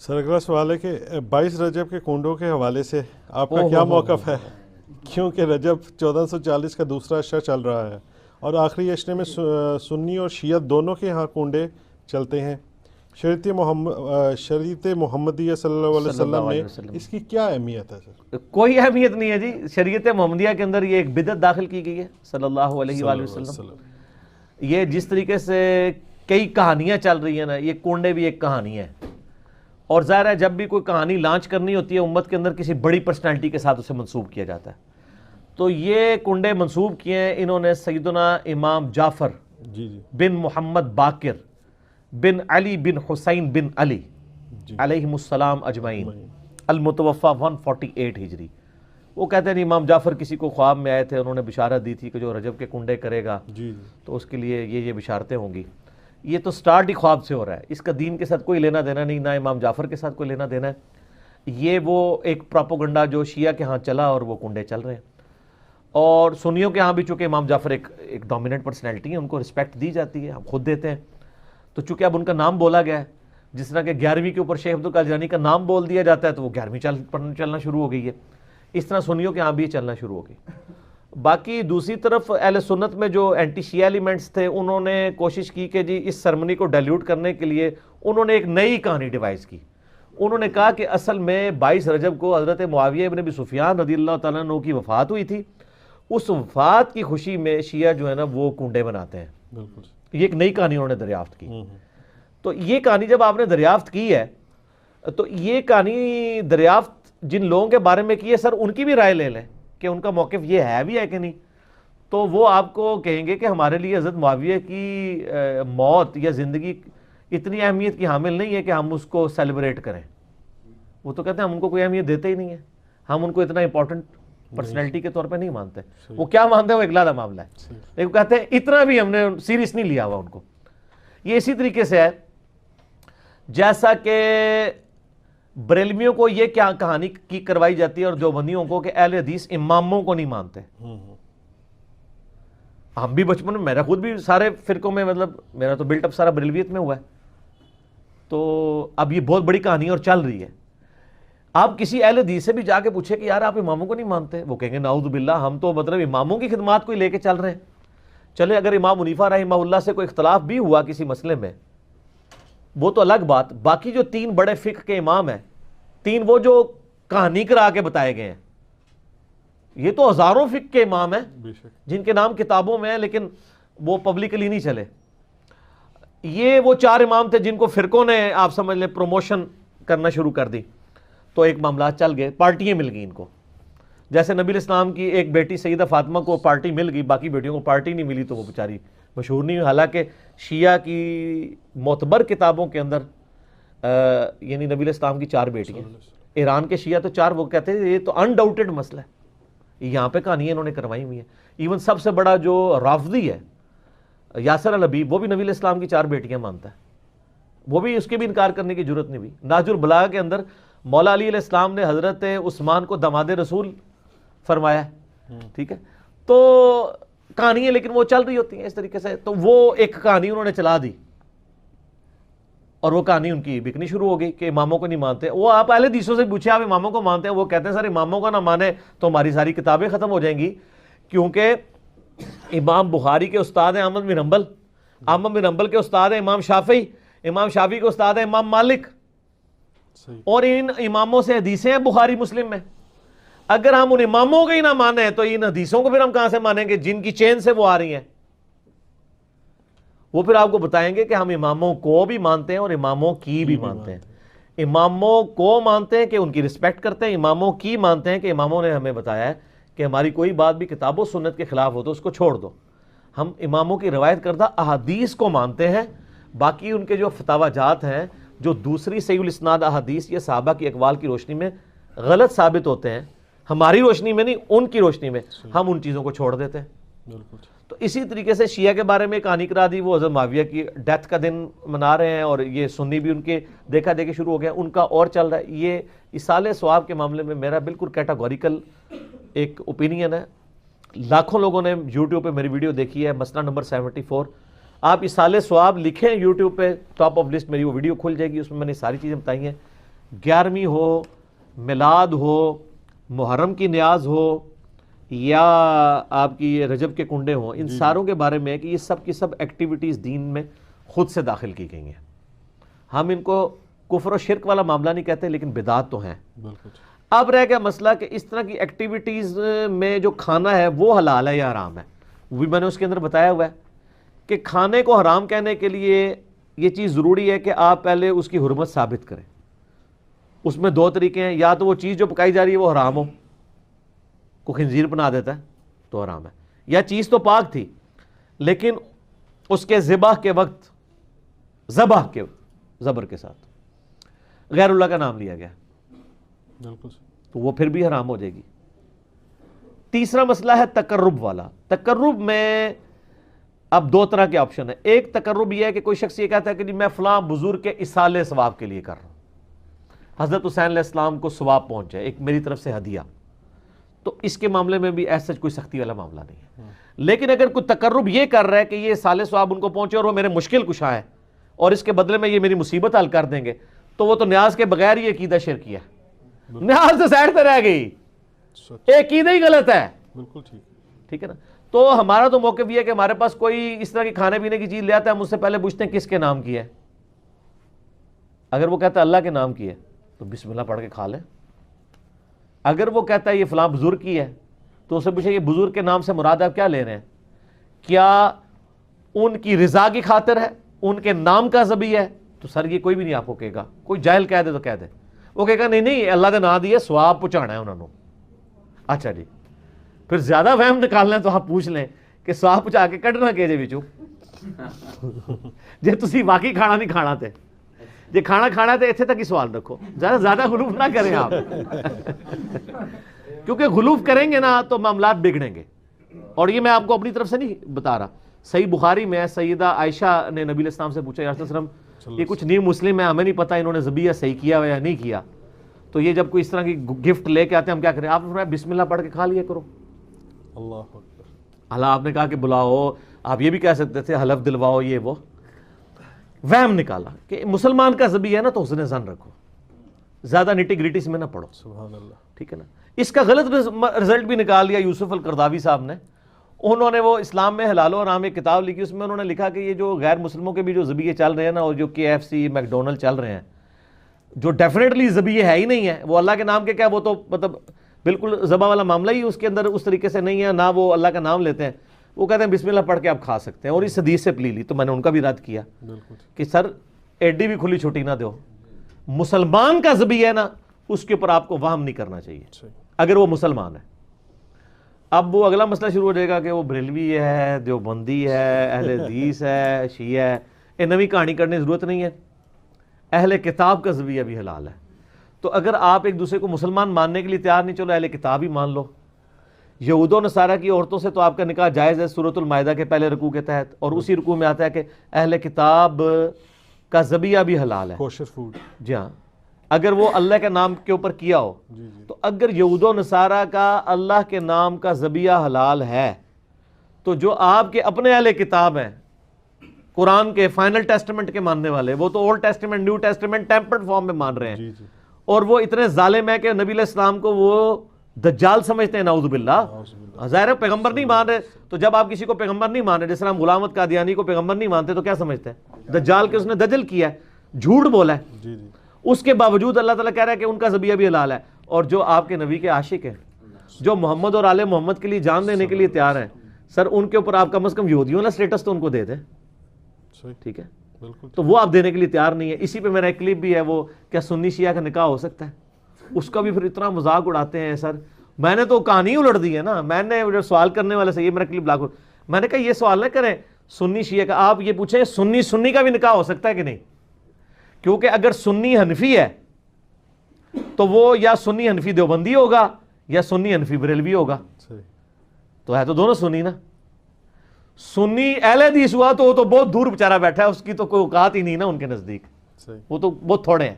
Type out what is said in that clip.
سر اگلا سوال ہے کہ 22 رجب کے کنڈوں کے حوالے سے آپ کا کیا موقف ہے؟ کیونکہ رجب 1440 کا دوسرا اشرا چل رہا ہے اور آخری اشرے میں سنی اور شیعہ دونوں کے ہاں کنڈے چلتے ہیں. شریعت محمدیہ صلی اللہ علیہ وسلم میں اس کی کیا اہمیت ہے سر؟ کوئی اہمیت نہیں ہے جی. شریعت محمدیہ کے اندر یہ ایک بدعت داخل کی گئی ہے صلی اللہ علیہ وآلہ وسلم. یہ جس طریقے سے کئی کہانیاں چل رہی ہیں نا، یہ کنڈے بھی ایک کہانی ہے. اور ظاہر ہے جب بھی کوئی کہانی لانچ کرنی ہوتی ہے امت کے اندر، کسی بڑی پرسنالٹی کے ساتھ اسے منسوب کیا جاتا ہے. تو یہ کنڈے منسوب کیے ہیں انہوں نے سیدنا امام جعفر بن محمد باقر بن علی بن حسین بن علی علیہم السلام اجمعین، المتوفہ 148 ہجری. وہ کہتے ہیں امام جعفر کسی کو خواب میں آئے تھے، انہوں نے بشارت دی تھی کہ جو رجب کے کنڈے کرے گا تو اس کے لیے یہ بشارتیں ہوں گی. یہ تو سٹارٹ ہی خواب سے ہو رہا ہے، اس کا دین کے ساتھ کوئی لینا دینا نہیں، نہ امام جعفر کے ساتھ کوئی لینا دینا ہے. یہ وہ ایک پراپوگنڈا جو شیعہ کے ہاں چلا اور وہ کنڈے چل رہے ہیں. اور سنیوں کے ہاں بھی چونکہ امام جعفر ایک ڈومیننٹ پرسنالٹی ہے، ان کو رسپیکٹ دی جاتی ہے، ہم خود دیتے ہیں. تو چونکہ اب ان کا نام بولا گیا ہے، جس طرح کہ 11ویں کے اوپر شیخ عبدالقادر جیلانی کا نام بول دیا جاتا ہے تو وہ 11ویں چلنا شروع ہو گئی ہے. اس طرح سنیوں کے ہاں بھی چلنا شروع ہو گئی. باقی دوسری طرف اہل سنت میں جو اینٹی شیعہ ایلیمنٹس تھے، انہوں نے کوشش کی کہ جی اس سرمنی کو ڈائلیوٹ کرنے کے لیے انہوں نے ایک نئی کہانی ڈیوائز کی. انہوں نے کہا کہ اصل میں 22 رجب کو حضرت معاویہ ابن ابی سفیان رضی اللہ تعالیٰ عنہ کی وفات ہوئی تھی. اس وفات کی خوشی میں شیعہ جو ہے نا وہ کنڈے بناتے ہیں. یہ ایک نئی کہانی انہوں نے دریافت کی. تو یہ کہانی جب آپ نے دریافت کی ہے تو یہ کہانی دریافت جن لوگوں کے بارے میں کی ہے سر، ان کی بھی رائے لے لیں کہ ان کا موقف یہ ہے بھی ہے کہ نہیں. تو وہ آپ کو کہیں گے کہ ہمارے لیے حضرت معاویہ کی موت یا زندگی اتنی اہمیت کی حامل نہیں ہے کہ ہم اس کو سیلیبریٹ کریں. وہ تو کہتے ہیں ہم ان کو کوئی اہمیت دیتے ہی نہیں ہے، ہم ان کو اتنا امپورٹنٹ پرسنالٹی کے طور پہ نہیں مانتے. وہ کیا مانتے ہیں وہ ایک علیحدہ معاملہ ہے، لیکن کہتے ہیں اتنا بھی ہم نے سیریس نہیں لیا ہوا ان کو. یہ اسی طریقے سے ہے جیسا کہ بریلویوں کو یہ کیا کہانی کی کروائی جاتی ہے اور دیوبندیوں کو کہ اہل حدیث اماموں کو نہیں مانتے. ہم بھی بچپن میں، میرا خود بھی سارے فرقوں میں، مطلب میرا تو بلٹ اپ سارا بریلویت میں ہوا ہے. تو اب یہ بہت بڑی کہانی اور چل رہی ہے. آپ کسی اہل حدیث سے بھی جا کے پوچھے کہ یار آپ اماموں کو نہیں مانتے، وہ کہیں گے نعوذ باللہ ہم تو مطلب اماموں کی خدمات کو لے کے چل رہے ہیں. چلے اگر امام حنیفہ رحمہ اللہ سے کوئی اختلاف بھی ہوا کسی مسئلے میں وہ تو الگ بات. باقی جو 3 بڑے فقہ کے امام ہیں، 3 وہ جو کہانی کرا کے بتائے گئے ہیں، یہ تو ہزاروں فقہ کے امام ہیں جن کے نام کتابوں میں ہیں لیکن وہ پبلکلی نہیں چلے. یہ وہ 4 امام تھے جن کو فرقوں نے آپ سمجھ لیں پروموشن کرنا شروع کر دی. تو ایک معاملات چل گئے، پارٹیاں مل گئی ان کو. جیسے نبی الاسلام کی ایک بیٹی سیدہ فاطمہ کو پارٹی مل گئی، باقی بیٹیوں کو پارٹی نہیں ملی تو وہ بیچاری مشہور نہیں ہوئی. حالانکہ شیعہ کی معتبر کتابوں کے اندر یعنی نبی الاسلام کی 4 بیٹیاں، ایران کے شیعہ تو 4، وہ کہتے ہیں یہ تو انڈاؤٹڈ مسئلہ ہے. یہاں پہ کہانیاں انہوں نے کروائی ہوئی ہیں. ایون سب سے بڑا جو رافضی ہے یاسر الحبیب، وہ بھی نبی الاسلام کی 4 بیٹیاں مانتا ہے. وہ بھی اس کے بھی انکار کرنے کی ضرورت نہیں ہوئی. نہج البلاغہ کے اندر مولا علی علیہ السلام نے حضرت عثمان کو داماد رسول فرمایا ہے. ٹھیک ہے، تو کہانیاں لیکن وہ چل رہی ہوتی ہیں اس طریقے سے. تو وہ ایک کہانی انہوں نے چلا دی اور وہ کہانی ان کی بکنی شروع ہو گئی کہ اماموں کو نہیں مانتے. وہ آپ اہل حدیثوں سے پوچھے آپ اماموں کو مانتے ہیں، وہ کہتے ہیں سر اماموں کو نہ مانے تو ہماری ساری کتابیں ختم ہو جائیں گی. کیونکہ امام بخاری کے استاد ہیں احمد بن حنبل، احمد بن حنبل کے استاد ہیں امام شافعی، امام شافعی کے استاد ہیں امام مالک، اور ان اماموں سے حدیثیں ہیں بخاری مسلم میں. اگر ہم ان اماموں کو ہی نہ مانیں تو ان حدیثوں کو پھر ہم کہاں سے مانیں گے جن کی چین سے وہ آ رہی ہیں. وہ پھر آپ کو بتائیں گے کہ ہم اماموں کو بھی مانتے ہیں اور اماموں کی بھی مانتے ہیں. اماموں کو مانتے ہیں کہ ان کی رسپیکٹ کرتے ہیں، اماموں کی مانتے ہیں کہ اماموں نے ہمیں بتایا ہے کہ ہماری کوئی بات بھی کتاب و سنت کے خلاف ہو تو اس کو چھوڑ دو. ہم اماموں کی روایت کردہ احادیث کو مانتے ہیں. باقی ان کے جو فتاوی جات ہیں جو دوسری صحیح الاسناد احادیث یا صحابہ کی اقوال کی روشنی میں غلط ثابت ہوتے ہیں، ہماری روشنی میں نہیں ان کی روشنی میں، ہم ان چیزوں کو چھوڑ دیتے ہیں. تو اسی طریقے سے شیعہ کے بارے میں کہانی کرا دی. وہ حضرت معاویہ کی ڈیتھ کا دن منا رہے ہیں اور یہ سنی بھی ان کے دیکھا دیکھی شروع ہو گیا، ان کا اور چل رہا ہے. یہ اصالہ ثواب کے معاملے میں میرا بالکل کیٹاگوریکل ایک اوپینین ہے. لاکھوں لوگوں نے یوٹیوب پہ میری ویڈیو دیکھی ہے، مسئلہ نمبر 74. آپ اصالہ ثواب لکھیں یوٹیوب پہ، ٹاپ آف لسٹ میری وہ ویڈیو کھل جائے گی، اس میں میں نے ساری چیزیں بتائی ہیں 11ویں ہو, میلاد ہو, محرم کی نیاز ہو, یا آپ کی یہ رجب کے کنڈے ہوں, ان ساروں کے بارے میں ہے کہ یہ سب کی سب ایکٹیویٹیز دین میں خود سے داخل کی گئی ہیں. ہم ان کو کفر و شرک والا معاملہ نہیں کہتے, لیکن بدعات تو ہیں. اب رہ گیا مسئلہ کہ اس طرح کی ایکٹیویٹیز میں جو کھانا ہے وہ حلال ہے یا حرام ہے. وہ بھی میں نے اس کے اندر بتایا ہوا ہے کہ کھانے کو حرام کہنے کے لیے یہ چیز ضروری ہے کہ آپ پہلے اس کی حرمت ثابت کریں. اس میں دو طریقے ہیں, یا تو وہ چیز جو پکائی جا رہی ہے وہ حرام ہو, کو خنزیر بنا دیتا ہے تو حرام ہے, یا چیز تو پاک تھی لیکن اس کے ذبح کے وقت ذبح کے زبر کے ساتھ غیر اللہ کا نام لیا گیا, تو وہ پھر بھی حرام ہو جائے گی. تیسرا مسئلہ ہے تقرب والا. تقرب میں اب دو طرح کے آپشن ہیں. ایک تقرب یہ ہے کہ کوئی شخص یہ کہتا ہے کہ میں فلاں بزرگ کے اصالے ثواب کے لیے کر رہا ہوں, حضرت حسین علیہ السلام کو ثواب پہنچ جائے, ایک میری طرف سے ہدیہ. تو اس کے معاملے میں بھی ایسا کوئی سختی والا معاملہ نہیں ہے. لیکن اگر کوئی تقرب یہ کر رہا ہے کہ یہ اصالے ثواب ان کو پہنچے اور وہ میرے مشکل کشا ہے اور اس کے بدلے میں یہ میری مصیبت حل کر دیں گے, تو وہ تو نیاز کے بغیر ہی عقیدہ شرکی ہے. نیاز سے سائڈ پہ رہ گئی, عقیدہ ہی غلط ہے. بالکل ٹھیک ہے نا. تو ہمارا تو موقف یہ ہے کہ ہمارے پاس کوئی اس طرح کی کھانے پینے کی چیز لے آتا ہے, ہم اس سے پہلے پوچھتے ہیں کس کے نام کی ہے. اگر وہ کہتا ہے اللہ کے نام کی ہے تو بسم اللہ پڑھ کے کھا لیں. اگر وہ کہتا ہے یہ فلاں بزرگ کی ہے تو اسے پوچھے یہ بزرگ کے نام سے مراد آپ کیا لے رہے ہیں, کیا ان کی رضا کی خاطر ہے, ان کے نام کا ذبیح ہے؟ تو سر یہ کوئی بھی نہیں آپ کو کہے گا. کوئی جاہل کہہ دے تو کہہ دے, وہ کہے گا نہیں اللہ نے نام دیا ثواب پہنچانا ہے انہوں نے. اچھا جی, پھر زیادہ وہم نکالنا ہے تو آپ پوچھ لیں کہ ثواب پہنچا کے کڈنا کہ جے وچوں جے تسی واقعی کھانا نہیں کھانا تے, جے کھانا کھانا تے اتنے تک ہی سوال رکھو, زیادہ غلوف نہ کریں آپ کیونکہ غلوف کریں گے نا تو معاملات بگڑیں گے. اور یہ میں آپ کو اپنی طرف سے نہیں بتا رہا, صحیح بخاری میں سیدہ عائشہ نے نبی علیہ السلام سے پوچھا, یا رسول اللہ علیہ وسلم یہ کچھ نیو مسلم ہے, ہمیں نہیں پتا انہوں نے ذبیحہ صحیح کیا ہوا یا نہیں کیا, تو یہ جب کوئی اس طرح کی گفٹ لے کے آتے ہیں ہم کیا کریں؟ آپ نے فرمایا بسم اللہ پڑھ کے کھا لیا کرو. اللہ اکبر. اللہ آپ نے کہا کہ بلاؤ, آپ یہ بھی کہہ سکتے تھے حلف دلواؤ, یہ وہ وہم نکالا کہ مسلمان کا ذبیحہ ہے نا تو حسن ظن رکھو, زیادہ نٹی گریٹیز میں نہ پڑھو. سبحان اللہ. ٹھیک ہے نا. اس کا غلط رزلٹ بھی نکال لیا یوسف القرداوی صاحب نے. انہوں نے وہ اسلام میں حلال و حرام ایک کتاب لکھی, اس میں انہوں نے لکھا کہ یہ جو غیر مسلموں کے بھی جو ذبیحے چل رہے ہیں نا, اور جو KFC میکڈونلڈ چل رہے ہیں, جو ڈیفینیٹلی ذبیحے ہے ہی نہیں ہے, وہ اللہ کے نام کے کیا, وہ تو مطلب بالکل ذبح والا معاملہ ہی اس کے اندر اس طریقے سے نہیں ہے, نہ وہ اللہ کا نام لیتے ہیں. وہ کہتے ہیں بسم اللہ پڑھ کے آپ کھا سکتے ہیں, اور اس حدیث سے پلی لی. تو میں نے ان کا بھی رد کیا کہ سر ایڈی بھی کھلی چھوٹی نہ دو, مسلمان کا ذبیحہ ہے نا اس کے اوپر آپ کو وہم نہیں کرنا چاہیے اگر وہ مسلمان ہے. اب وہ اگلا مسئلہ شروع ہو جائے گا کہ وہ بریلوی ہے, دیوبندی ہے, اہل حدیث ہے, شیعہ ہے. یہ نوی کہانی کرنے کی ضرورت نہیں ہے. اہل کتاب کا ذبیحہ بھی حلال ہے. تو اگر آپ ایک دوسرے کو مسلمان ماننے کے لیے تیار نہیں, چلو اہل کتاب ہی مان لو. یہود و نصارہ کی عورتوں سے تو آپ کا نکاح جائز ہے سورۃ المائدہ کے پہلے رکوع کے تحت, اور اسی رکوع میں آتا ہے کہ اہل کتاب کا ذبیحہ بھی حلال ہے, کوشر فوڈ. جی ہاں, اگر وہ اللہ کے نام کے اوپر کیا ہو. تو اگر یہود و نصارہ کا اللہ کے نام کا ذبیحہ حلال ہے, تو جو آپ کے اپنے اہل کتاب ہیں قرآن کے فائنل ٹیسٹمنٹ کے ماننے والے, وہ تو old testament new testament tempered form میں مان رہے ہیں, اور وہ اتنے ظالم ہیں کہ نبی علیہ السلام کو وہ دجال سمجھتے ہیں, نعوذ باللہ. ظاہر پیغمبر نہیں مان رہے, تو جب آپ کسی کو پیغمبر نہیں مان رہے, جس طرح ہم غلام احمد قادیانی کو پیغمبر نہیں مانتے, تو کیا سمجھتے ہیں؟ دجال کے اس نے دجل کیا ہے, جھوٹ بولا ہے. اس کے باوجود اللہ تعالیٰ کہہ رہا ہے کہ ان کا ذبیحہ بھی حلال ہے. اور جو آپ کے نبی کے عاشق ہیں, جو محمد اور آل محمد کے لیے جان دینے کے لیے تیار ہیں, سر ان کے اوپر آپ کم از کم یہودیوں والا اسٹیٹس تو ان کو دے دیں. ٹھیک ہے, تو وہ آپ دینے کے لیے تیار نہیں ہے. اسی پہ میرا ایک کلپ بھی ہے, وہ کیا سنی شیعہ کا نکاح ہو سکتا ہے, اس کا بھی پھر اتنا مذاق اڑاتے ہیں. سر میں نے تو کہانی الٹ دی ہے نا, میں نے سوال کرنے والے سے یہ میرا کلپ لاکھ, میں نے کہا یہ سوال نہ کریں سنی شیعہ کا, آپ یہ پوچھیں سنی کا بھی نکاح ہو سکتا ہے کہ نہیں, کیونکہ اگر سنی حنفی ہے تو وہ یا سنی حنفی دیوبندی ہوگا یا سنی حنفی بریلوی ہوگا, تو ہے تو دونوں سنی نا. سنی اہل حدیث ہوا تو وہ تو بہت دور بیچارہ بیٹھا ہے, اس کی تو کوئی اوقات ہی نہیں نا ان کے نزدیک, وہ تو بہت تھوڑے ہیں.